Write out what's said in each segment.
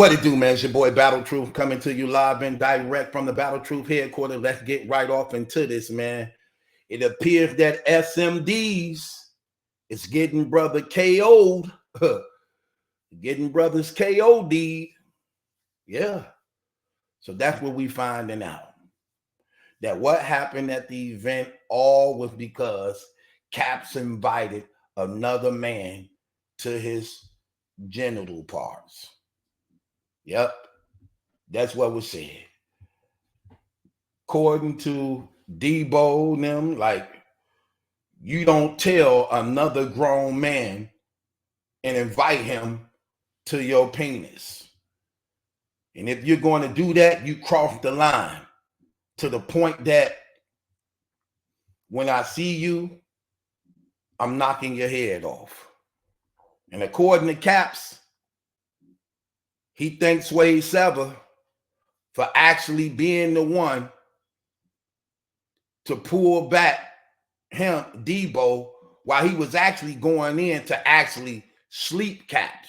What it do, man? It's your boy Battle Truth coming to you live and direct from the Battle Truth headquarters. Let's get right off into this, man. It appears that Smd'S is getting brother KO'd. Getting brothers KO'd. Yeah. So that's what we finding out. That what happened at the event all was because Caps invited another man to his genital parts. Yep, that's what was said. According to Debo and them, like, you don't tell another grown man and invite him to your penis. And if you're going to do that, you cross the line to the point that when I see you, I'm knocking your head off. And according to Caps, he thanks Wade Sever for actually being the one to pull back him, Debo, while he was actually going in to actually sleep Caps.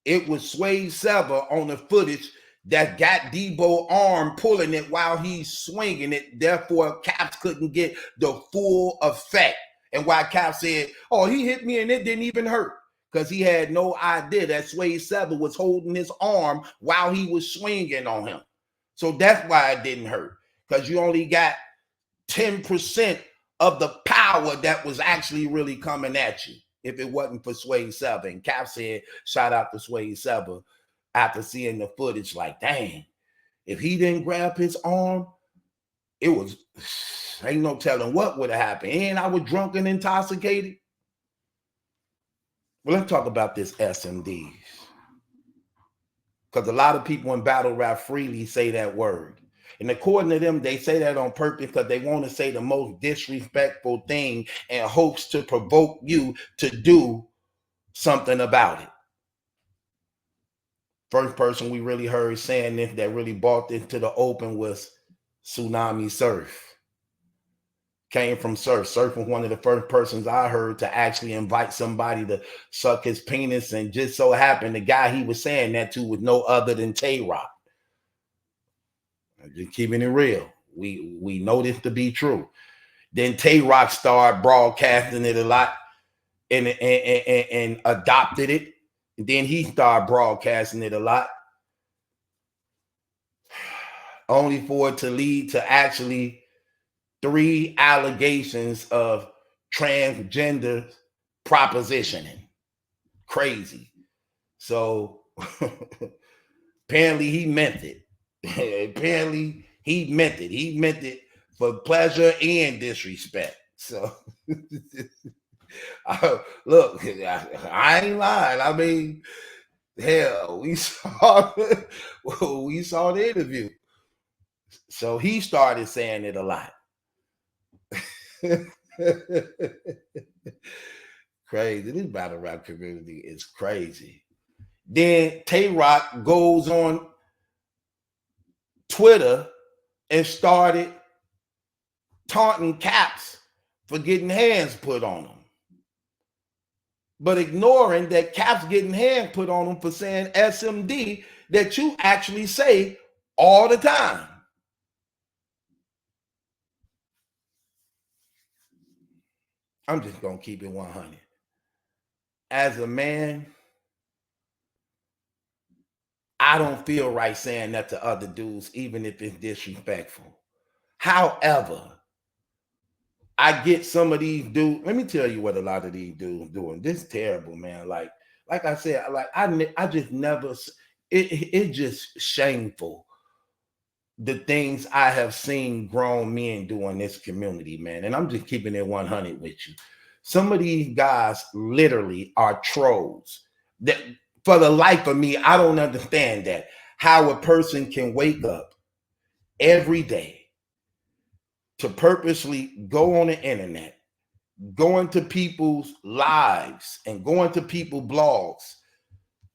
It was Wade Sever on the footage that got Debo arm pulling it while he's swinging it. Therefore, Caps couldn't get the full effect. And why Caps said, oh, he hit me and it didn't even hurt. Because he had no idea that Wade Sever was holding his arm while he was swinging on him. So that's why it didn't hurt. Because you only got 10% of the power that was actually really coming at you if it wasn't for Wade Sever. And Cap said, shout out to Wade Sever after seeing the footage, like, dang, if he didn't grab his arm, it was, ain't no telling what would have happened. And I was drunk and intoxicated. Well, let's talk about this Smd'S. Because a lot of people in battle rap freely say that word. And according to them, they say that on purpose because they want to say the most disrespectful thing in hopes to provoke you to do something about it. First person we really heard saying this that really brought this to the open was Tsunami Surf. Came from Surf. Surf was one of the first persons I heard to actually invite somebody to suck his penis, and just so happened the guy he was saying that to was no other than Tay-Rock. Just keeping it real. We know this to be true. Then Tay-Rock started broadcasting it a lot and adopted it. And then he started broadcasting it a lot. Only for it to lead to actually 3 allegations of transgender propositioning. Crazy. So apparently he meant it. Apparently he meant it. He meant it for pleasure and disrespect. So look, I ain't lying. I mean, hell, we saw the interview. So he started saying it a lot. Crazy. This battle rap community is crazy. Then Tay-Rock goes on Twitter and started taunting Caps for getting hands put on him, but ignoring that Caps getting hands put on him for saying SMD that you actually say all the time. I'm just gonna keep it 100. As a man, I don't feel right saying that to other dudes, even if it's disrespectful. However, I get some of these dudes. Let me tell you what a lot of these dudes doing. This is terrible, man. Like I said, I just never. It's just shameful. The things I have seen grown men do in this community, man. And I'm just keeping it 100 with you. Some of these guys literally are trolls. That for the life of me, I don't understand that. How a person can wake up every day to purposely go on the internet, go into people's lives and go into people's blogs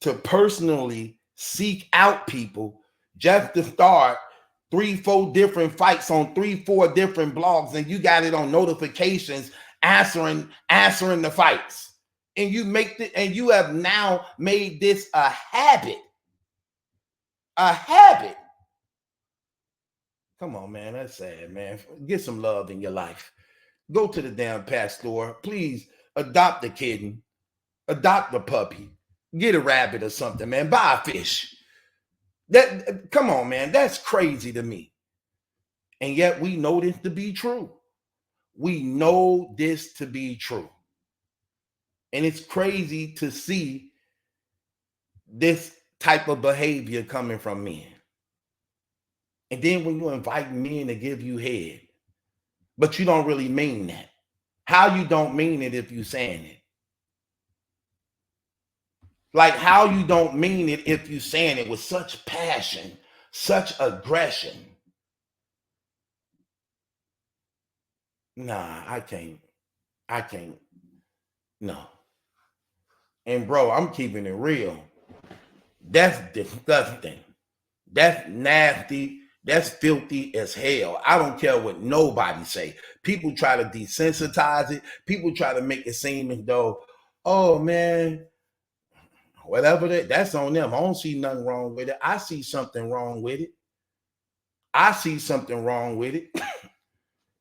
to personally seek out people just to start 3-4 different fights on 3-4 different blogs, and you got it on notifications answering the fights. And you have now made this a habit A habit. Come on, man. That's sad, man. Get some love in your life. Go to the damn pet store. Please adopt a kitten, adopt a puppy, get a rabbit or something, man. Buy a fish. That come on, man. That's crazy to me. And yet we know this to be true. We know this to be true. And it's crazy to see this type of behavior coming from men. And then when you invite men to give you head, but you don't really mean that. How you don't mean it if you saying it? Like how you don't mean it if you saying it with such passion, such aggression. Nah, I can't. No. And bro, I'm keeping it real. That's disgusting. That's nasty. That's filthy as hell. I don't care what nobody say. People try to desensitize it. People try to make it seem as though, oh man, whatever that's on them. I don't see nothing wrong with it. I see something wrong with it. I see something wrong with it.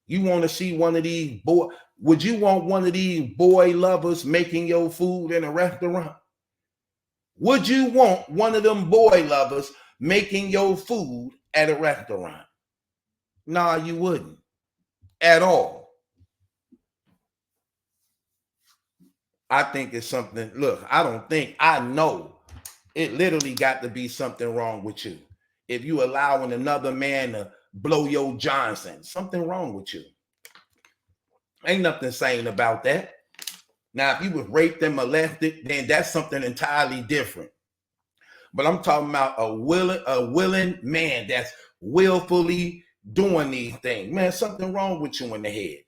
You want to see one of these boy? Would you want one of these boy lovers making your food in a restaurant? Would you want one of them boy lovers making your food at a restaurant? Nah, you wouldn't at all. I think it's something. Look, I know it literally got to be something wrong with you. If you allowing another man to blow your Johnson, something wrong with you. Ain't nothing saying about that. Now, if you was raped and molested, then that's something entirely different. But I'm talking about a willing man that's willfully doing these things. Man, something wrong with you in the head.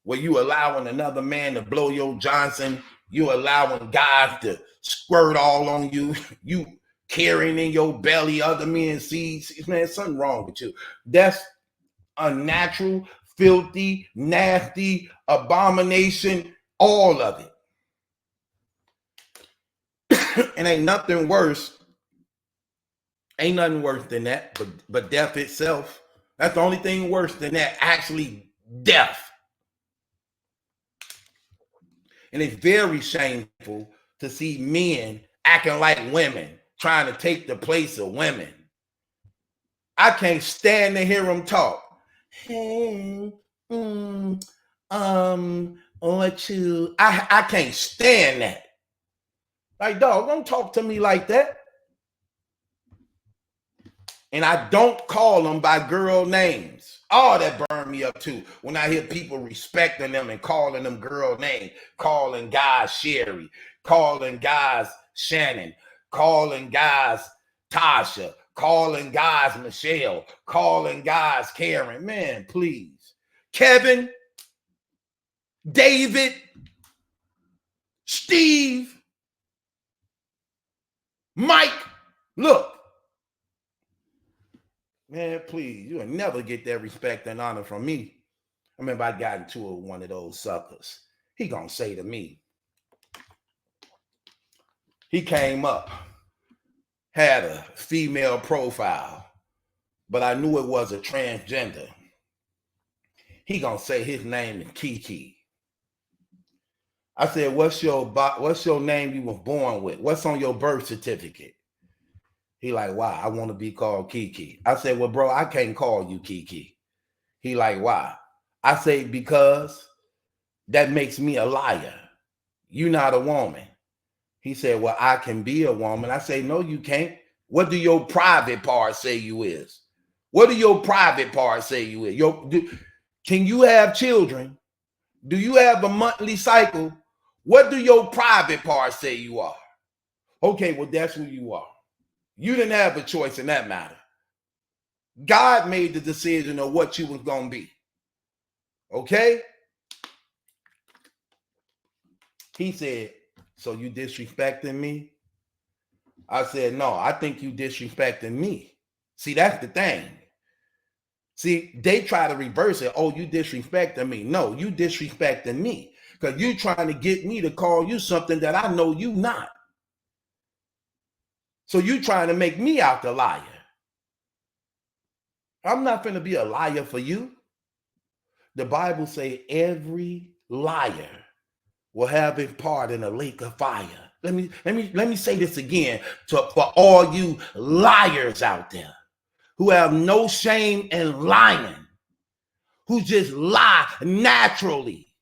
Where you allowing another man to blow your Johnson, you allowing guys to squirt all on you, you carrying in your belly other men's seeds. Man, something wrong with you. That's unnatural, filthy, nasty, abomination, all of it. And ain't nothing worse than that, but death itself. That's the only thing worse than that, actually death. And it's very shameful to see men acting like women, trying to take the place of women. I can't stand to hear them talk. Hey, what you? I can't stand that. Like, dog, don't talk to me like that. And I don't call them by girl names. Oh, that burned me up too. When I hear people respecting them and calling them girl names, calling guys Sherry, calling guys Shannon, calling guys Tasha, calling guys Michelle, calling guys Karen. Man, please. Kevin, David, Steve, Mike, look. Man, please, you'll never get that respect and honor from me. I remember I got into it with one of those suckers. He gonna say to me, he came up, had a female profile, but I knew it was a transgender. He gonna say his name is Kiki. I said, what's your name you was born with? What's on your birth certificate? He like, why? I want to be called Kiki. I said, well, bro, I can't call you Kiki. He like, why? I say, because that makes me a liar. You're not a woman. He said, well, I can be a woman. I say, no, you can't. What do your private part say you is? What do your private part say you is? Can you have children? Do you have a monthly cycle? What do your private part say you are? Okay, well, that's who you are. You didn't have a choice in that matter. God made the decision of what you was going to be. Okay? He said, so you disrespecting me? I said, no, I think you disrespecting me. See, that's the thing. See, they try to reverse it. Oh, you disrespecting me. No, you disrespecting me. Because you trying to get me to call you something that I know you not. So you trying to make me out the liar. I'm not going to be a liar for you. The Bible say every liar will have his part in a lake of fire. Let me say this again for all you liars out there who have no shame in lying, who just lie naturally.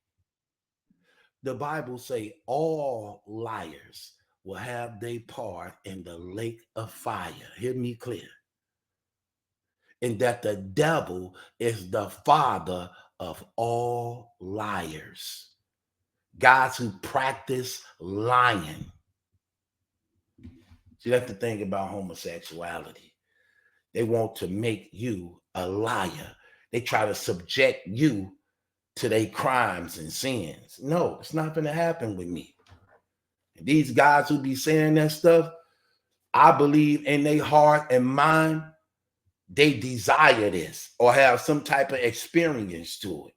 The Bible say all liars will have their part in the lake of fire. Hear me clear. And that the devil is the father of all liars. Guys who practice lying. See, that's the thing about homosexuality. They want to make you a liar. They try to subject you to their crimes and sins. No, it's not going to happen with me. And these guys who be saying that stuff, I believe in their heart and mind, they desire this or have some type of experience to it.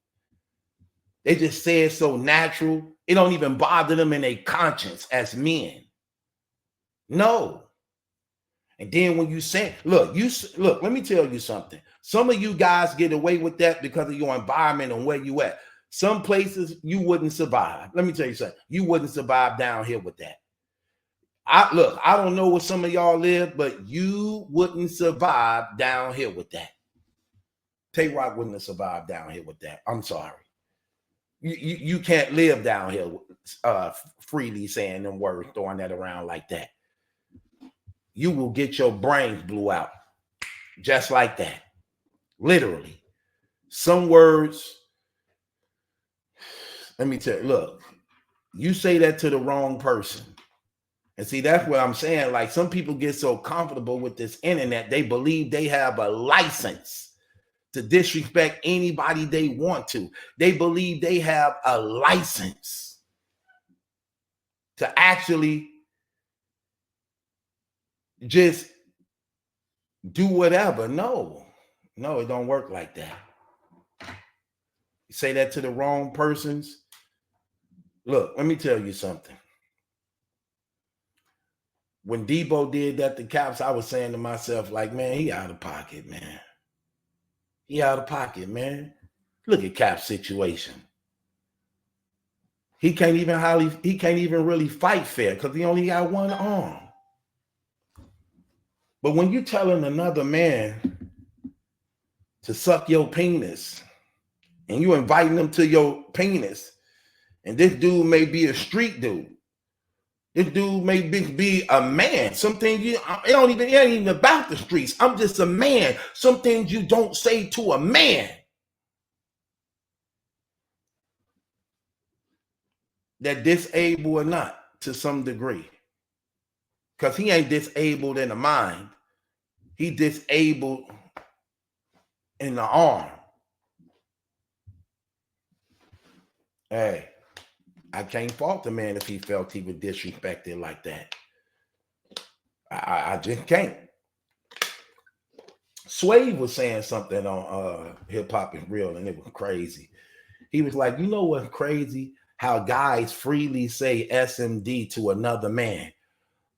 They just say it so natural, it don't even bother them in their conscience as men. No. And then when you say, look, let me tell you something. Some of you guys get away with that because of your environment and where you at. Some places you wouldn't survive. Let me tell you something. You wouldn't survive down here with that. I don't know where some of y'all live, but you wouldn't survive down here with that. Tay-Rock wouldn't have survived down here with that. I'm sorry. You can't live down here freely saying them words, throwing that around like that. You will get your brains blew out just like that. Literally. Some words, let me tell you, look, you say that to the wrong person. And see, that's what I'm saying. Like, some people get so comfortable with this internet, they believe they have a license to disrespect anybody they want to. They believe they have a license to actually just do whatever. No, it don't work like that. You say that to the wrong persons. Look, let me tell you something. When Debo did that to Caps, I was saying to myself, like, man, he out of pocket, man. He out of pocket, man. Look at Cap's situation. He can't even really fight fair because he only got one arm. But when you telling another man to suck your penis and you inviting them to your penis, and this dude may be a street dude. This dude may be a man. Some things it ain't even about the streets. I'm just a man. Some things you don't say to a man. That disabled or not to some degree. Because he ain't disabled in the mind. He disabled in the arm. Hey, I can't fault the man if he felt he was disrespected like that. I just can't. Sway was saying something on Hip Hop is Real, and it was crazy. He was like, you know what's crazy? How guys freely say SMD to another man,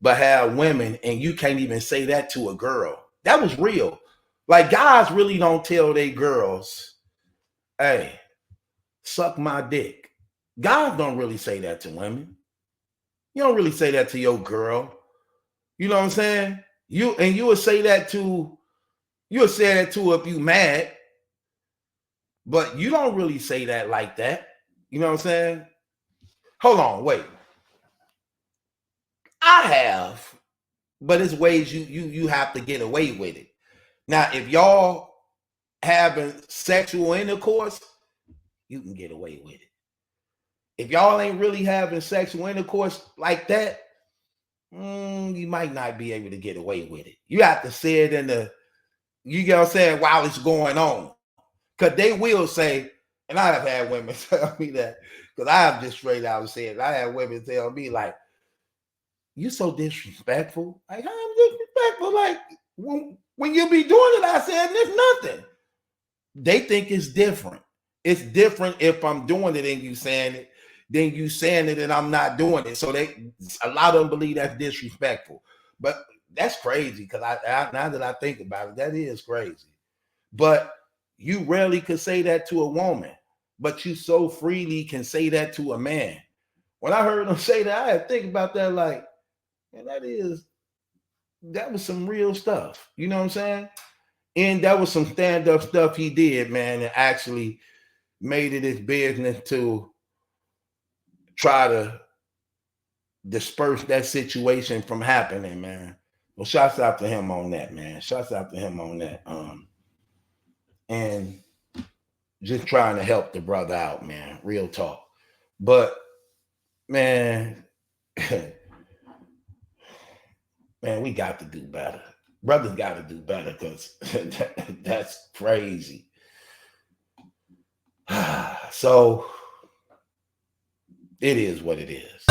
but have women, and you can't even say that to a girl. That was real. Like, guys really don't tell their girls, hey, suck my dick. Guys don't really say that to women. You don't really say that to your girl. You know what I'm saying? You would say that to if you mad, but you don't really say that like that. You know what I'm saying? Hold on, wait. I have, but it's ways you have to get away with it. Now, if y'all having sexual intercourse, you can get away with it. If y'all ain't really having sexual intercourse like that, you might not be able to get away with it. You have to say it in the, you know what I'm saying, while it's going on. Because they will say, and I have had women tell me that, because I have just straight out said, I have women tell me, like, you so disrespectful. Like, I'm disrespectful. Like, when you be doing it, I said, there's nothing. They think it's different. It's different if I'm doing it and you saying it, than you saying it and I'm not doing it. So a lot of them believe that's disrespectful. But that's crazy because I now that I think about it, that is crazy. But you rarely could say that to a woman, but you so freely can say that to a man. When I heard him say that, I had to think about that like, man, that was some real stuff. You know what I'm saying? And that was some stand-up stuff he did, man, and actually made it his business to try to disperse that situation from happening, man. Well, shouts out to him on that, man. Shouts out to him on that. And just trying to help the brother out, man. Real talk. But man, man, we got to do better. Brothers got to do better because that's crazy. So it is what it is.